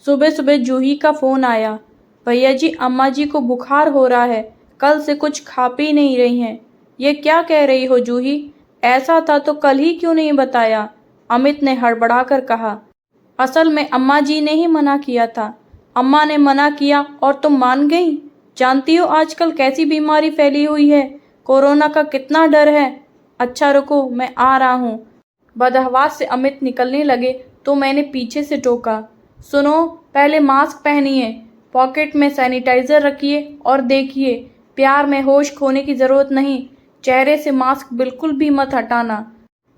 सुबह सुबह जूही का फ़ोन आया। भैया जी, अम्मा जी को बुखार हो रहा है, कल से कुछ खा पी नहीं रही हैं। ये क्या कह रही हो जूही? ऐसा था तो कल ही क्यों नहीं बताया? अमित ने हड़बड़ा कर कहा। असल में अम्मा जी ने ही मना किया था। अम्मा ने मना किया और तुम मान गई? जानती हो आजकल कैसी बीमारी फैली हुई है, कोरोना का कितना डर है। अच्छा रुको, मैं आ रहा हूँ। बदहवास से अमित निकलने लगे तो मैंने पीछे से टोका। सुनो, पहले मास्क पहनिए, पॉकेट में सैनिटाइज़र रखिए और देखिए, प्यार में होश खोने की ज़रूरत नहीं। चेहरे से मास्क बिल्कुल भी मत हटाना।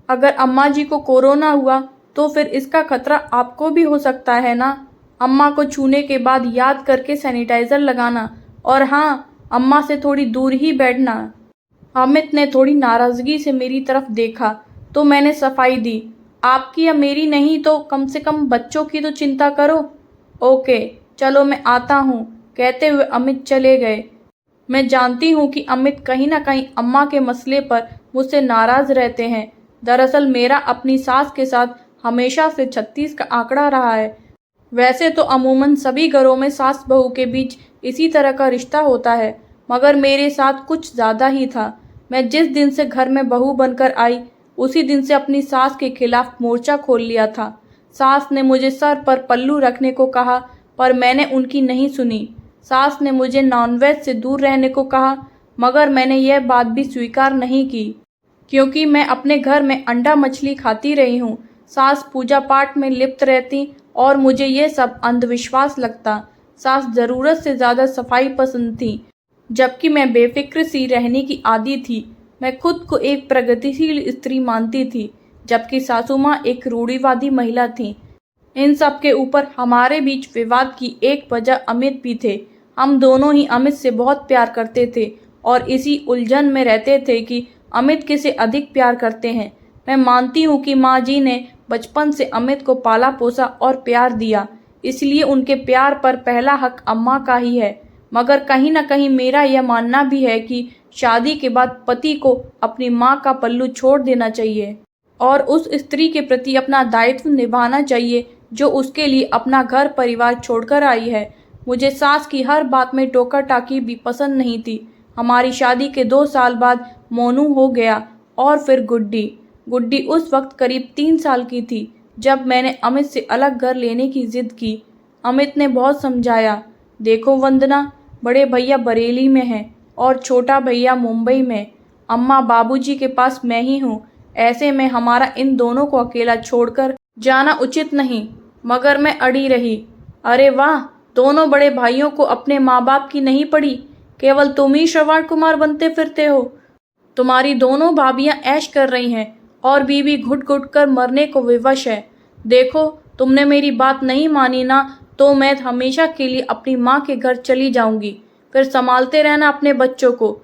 अगर अम्मा जी को कोरोना हुआ तो फिर इसका खतरा आपको भी हो सकता है ना। अम्मा को छूने के बाद याद करके सैनिटाइज़र लगाना, और हाँ, अम्मा से थोड़ी दूर ही बैठना। अमित ने थोड़ी नाराज़गी से मेरी तरफ देखा तो मैंने सफाई दी। आपकी या मेरी नहीं तो कम से कम बच्चों की तो चिंता करो। ओके, चलो मैं आता हूँ, कहते हुए अमित चले गए। मैं जानती हूँ कि अमित कहीं ना कहीं अम्मा के मसले पर मुझसे नाराज़ रहते हैं। दरअसल मेरा अपनी सास के साथ हमेशा से 36 का आंकड़ा रहा है। वैसे तो अमूमन सभी घरों में सास बहू के बीच इसी तरह का रिश्ता होता है, मगर मेरे साथ कुछ ज़्यादा ही था। मैं जिस दिन से घर में बहू बनकर आई, उसी दिन से अपनी सास के खिलाफ मोर्चा खोल लिया था। सास ने मुझे सर पर पल्लू रखने को कहा, पर मैंने उनकी नहीं सुनी। सास ने मुझे नॉनवेज से दूर रहने को कहा, मगर मैंने यह बात भी स्वीकार नहीं की, क्योंकि मैं अपने घर में अंडा मछली खाती रही हूँ। सास पूजा पाठ में लिप्त रहती और मुझे ये सब अंधविश्वास लगता। सास ज़रूरत से ज़्यादा सफाई पसंद थी, जबकि मैं बेफिक्र सी रहने की आदी थी। मैं खुद को एक प्रगतिशील स्त्री मानती थी, जबकि सासू माँ एक रूढ़िवादी महिला थी। इन सब के ऊपर हमारे बीच विवाद की एक वजह अमित भी थे। हम दोनों ही अमित से बहुत प्यार करते थे और इसी उलझन में रहते थे कि अमित किसे अधिक प्यार करते हैं। मैं मानती हूँ कि माँ जी ने बचपन से अमित को पाला पोसा और प्यार दिया, इसलिए उनके प्यार पर पहला हक अम्मा का ही है। मगर कहीं ना कहीं मेरा यह मानना भी है कि शादी के बाद पति को अपनी माँ का पल्लू छोड़ देना चाहिए और उस स्त्री के प्रति अपना दायित्व निभाना चाहिए जो उसके लिए अपना घर परिवार छोड़कर आई है। मुझे सास की हर बात में टोका टाकी भी पसंद नहीं थी। हमारी शादी के 2 साल बाद मोनू हो गया और फिर गुड्डी। गुड्डी उस वक्त करीब 3 साल की थी जब मैंने अमित से अलग घर लेने की जिद की। अमित ने बहुत समझाया। देखो वंदना, बड़े भैया बरेली में हैं और छोटा भैया मुंबई में। अम्मा बाबूजी के पास मैं ही हूँ। ऐसे में हमारा इन दोनों को अकेला छोड़कर जाना उचित नहीं। मगर मैं अड़ी रही। अरे वाह, दोनों बड़े भाइयों को अपने माँ बाप की नहीं पड़ी, केवल तुम ही श्रवण कुमार बनते फिरते हो। तुम्हारी दोनों भाभियां ऐश कर रही हैं और बीवी घुट घुट कर मरने को विवश है। देखो, तुमने मेरी बात नहीं मानी ना, तो मैं हमेशा के लिए अपनी माँ के घर चली जाऊंगी। फिर संभालते रहना अपने बच्चों को।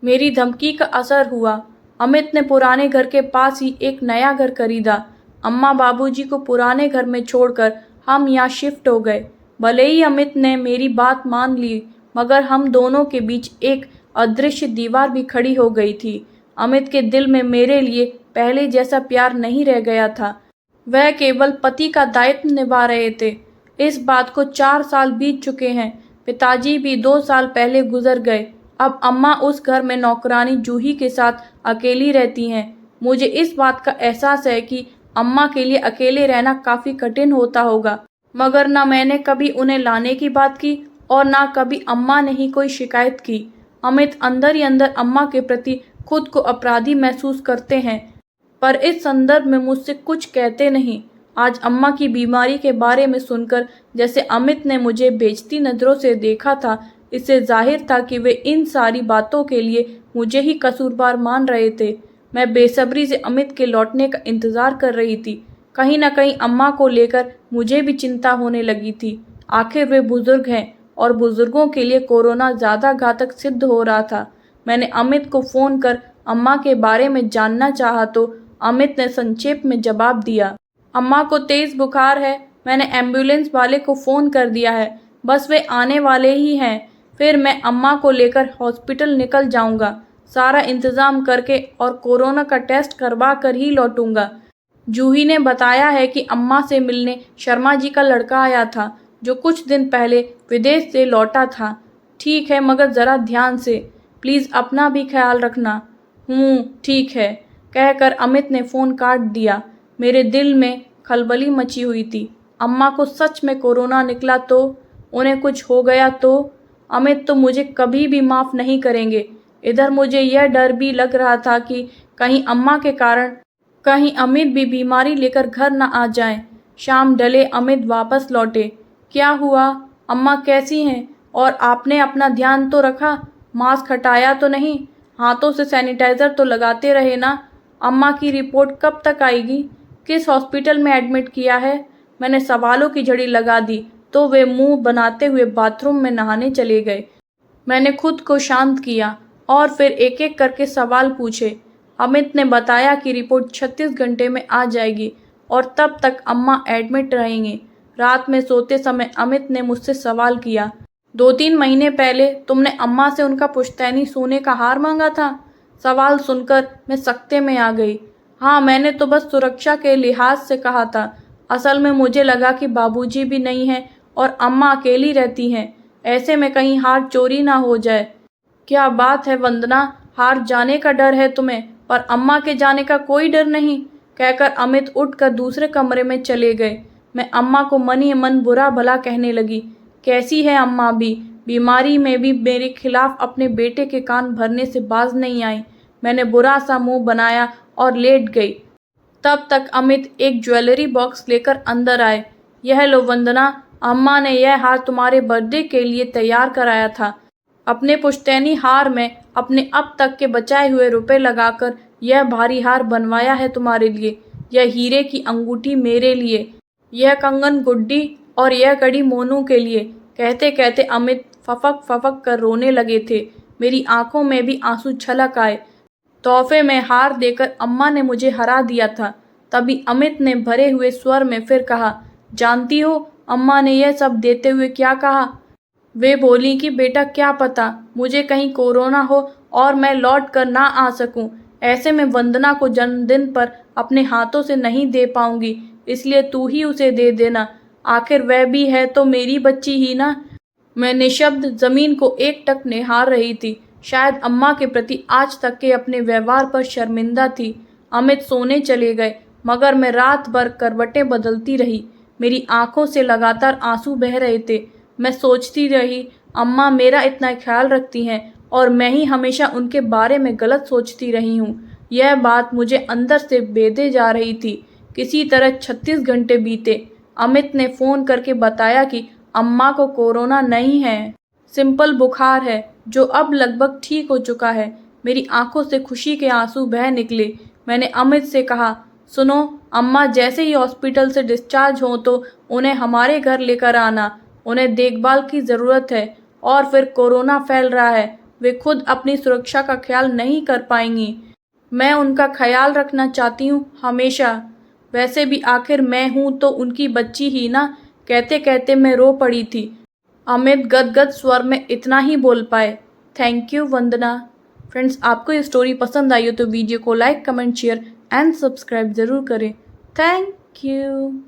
मेरी धमकी का असर हुआ। अमित ने पुराने घर के पास ही एक नया घर खरीदा। अम्मा बाबूजी को पुराने घर में छोड़कर हम यहाँ शिफ्ट हो गए। भले ही अमित ने मेरी बात मान ली, मगर हम दोनों के बीच एक अदृश्य दीवार भी खड़ी हो गई थी। अमित के दिल में मेरे लिए पहले जैसा प्यार नहीं रह गया था। वह केवल पति का दायित्व निभा रहे थे। इस बात को 4 साल बीत चुके हैं। पिताजी भी 2 साल पहले गुजर गए। अब अम्मा उस घर में नौकरानी जूही के साथ अकेली रहती हैं। मुझे इस बात का एहसास है कि अम्मा के लिए अकेले रहना काफ़ी कठिन होता होगा, मगर ना मैंने कभी उन्हें लाने की बात की और ना कभी अम्मा ने ही कोई शिकायत की। अमित अंदर ही अंदर अम्मा के प्रति खुद को अपराधी महसूस करते हैं, पर इस संदर्भ में मुझसे कुछ कहते नहीं। आज अम्मा की बीमारी के बारे में सुनकर जैसे अमित ने मुझे बेइज्जती नज़रों से देखा था, इससे जाहिर था कि वे इन सारी बातों के लिए मुझे ही कसूरवार मान रहे थे। मैं बेसब्री से अमित के लौटने का इंतज़ार कर रही थी। कहीं ना कहीं अम्मा को लेकर मुझे भी चिंता होने लगी थी। आखिर वे बुज़ुर्ग हैं और बुज़ुर्गों के लिए कोरोना ज़्यादा घातक सिद्ध हो रहा था। मैंने अमित को फ़ोन कर अम्मा के बारे में जानना चाहा तो अमित ने संक्षेप में जवाब दिया, अम्मा को तेज़ बुखार है, मैंने एम्बुलेंस वाले को फ़ोन कर दिया है, बस वे आने वाले ही हैं, फिर मैं अम्मा को लेकर हॉस्पिटल निकल जाऊंगा, सारा इंतज़ाम करके और कोरोना का टेस्ट करवा कर ही लौटूंगा। जूही ने बताया है कि अम्मा से मिलने शर्मा जी का लड़का आया था, जो कुछ दिन पहले विदेश से लौटा था। ठीक है, मगर ज़रा ध्यान से, प्लीज़ अपना भी ख्याल रखना। ठीक है, कहकर अमित ने फ़ोन काट दिया। मेरे दिल में खलबली मची हुई थी। अम्मा को सच में कोरोना निकला तो, उन्हें कुछ हो गया तो अमित तो मुझे कभी भी माफ़ नहीं करेंगे। इधर मुझे यह डर भी लग रहा था कि कहीं अम्मा के कारण कहीं अमित भी बीमारी लेकर घर न आ जाएं। शाम ढले अमित वापस लौटे। क्या हुआ, अम्मा कैसी हैं? और आपने अपना ध्यान तो रखा, मास्क हटाया तो नहीं, हाथों से सैनिटाइज़र तो लगाते रहे ना? अम्मा की रिपोर्ट कब तक आएगी? किस हॉस्पिटल में एडमिट किया है? मैंने सवालों की झड़ी लगा दी तो वे मुंह बनाते हुए बाथरूम में नहाने चले गए। मैंने खुद को शांत किया और फिर एक एक करके सवाल पूछे। अमित ने बताया कि रिपोर्ट 36 घंटे में आ जाएगी और तब तक अम्मा एडमिट रहेंगी। रात में सोते समय अमित ने मुझसे सवाल किया, 2-3 महीने पहले तुमने अम्मा से उनका पुश्तैनी सोने का हार मांगा था? सवाल सुनकर मैं सकते में आ गई। हाँ, मैंने तो बस सुरक्षा के लिहाज से कहा था। असल में मुझे लगा कि बाबूजी भी नहीं हैं और अम्मा अकेली रहती हैं। ऐसे में कहीं हार चोरी ना हो जाए। क्या बात है वंदना, हार जाने का डर है तुम्हें, पर अम्मा के जाने का कोई डर नहीं, कहकर अमित उठकर दूसरे कमरे में चले गए। मैं अम्मा को मन ही मन बुरा भला कहने लगी। कैसी है अम्मा भी? बीमारी में भी मेरे खिलाफ अपने बेटे के कान भरने से बाज नहीं आई। मैंने बुरा सा मुंह बनाया और लेट गई। तब तक अमित एक ज्वेलरी बॉक्स लेकर अंदर आए। यह लो वंदना, अम्मा ने यह हार तुम्हारे बर्थडे के लिए तैयार कराया था। अपने पुश्तैनी हार में अपने अब तक के बचाए हुए रुपए लगाकर यह भारी हार बनवाया है तुम्हारे लिए। यह हीरे की अंगूठी मेरे लिए, यह कंगन गुड्डी और यह कड़ी मोनू के लिए। कहते कहते अमित फफक फफक कर रोने लगे थे। मेरी आंखों में भी आंसू छलक आए। तोहफे में हार देकर अम्मा ने मुझे हरा दिया था। तभी अमित ने भरे हुए स्वर में फिर कहा, जानती हो अम्मा ने यह सब देते हुए क्या कहा? वे बोली कि बेटा क्या पता मुझे कहीं कोरोना हो और मैं लौट कर ना आ सकूं। ऐसे में वंदना को जन्मदिन पर अपने हाथों से नहीं दे पाऊंगी, इसलिए तू ही उसे दे देना। आखिर वह भी है तो मेरी बच्ची ही ना। मैं निशब्द जमीन को एकटक निहार रही थी। शायद अम्मा के प्रति आज तक के अपने व्यवहार पर शर्मिंदा थी। अमित सोने चले गए, मगर मैं रात भर करवटें बदलती रही। मेरी आंखों से लगातार आंसू बह रहे थे। मैं सोचती रही, अम्मा मेरा इतना ख्याल रखती हैं और मैं ही हमेशा उनके बारे में गलत सोचती रही हूँ। यह बात मुझे अंदर से बेधे जा रही थी। किसी तरह 36 घंटे बीते। अमित ने फ़ोन करके बताया कि अम्मा को कोरोना नहीं है, सिंपल बुखार है जो अब लगभग ठीक हो चुका है। मेरी आंखों से खुशी के आंसू बह निकले। मैंने अमित से कहा, सुनो, अम्मा जैसे ही हॉस्पिटल से डिस्चार्ज हों तो उन्हें हमारे घर लेकर आना। उन्हें देखभाल की ज़रूरत है और फिर कोरोना फैल रहा है, वे खुद अपनी सुरक्षा का ख्याल नहीं कर पाएंगी। मैं उनका ख्याल रखना चाहती हूँ हमेशा। वैसे भी आखिर मैं हूँ तो उनकी बच्ची ही ना। कहते कहते मैं रो पड़ी थी। अमित गदगद स्वर में इतना ही बोल पाए, थैंक यू वंदना। फ्रेंड्स, आपको ये स्टोरी पसंद आई हो तो वीडियो को like, comment, share and subscribe ज़रूर करें। Thank you.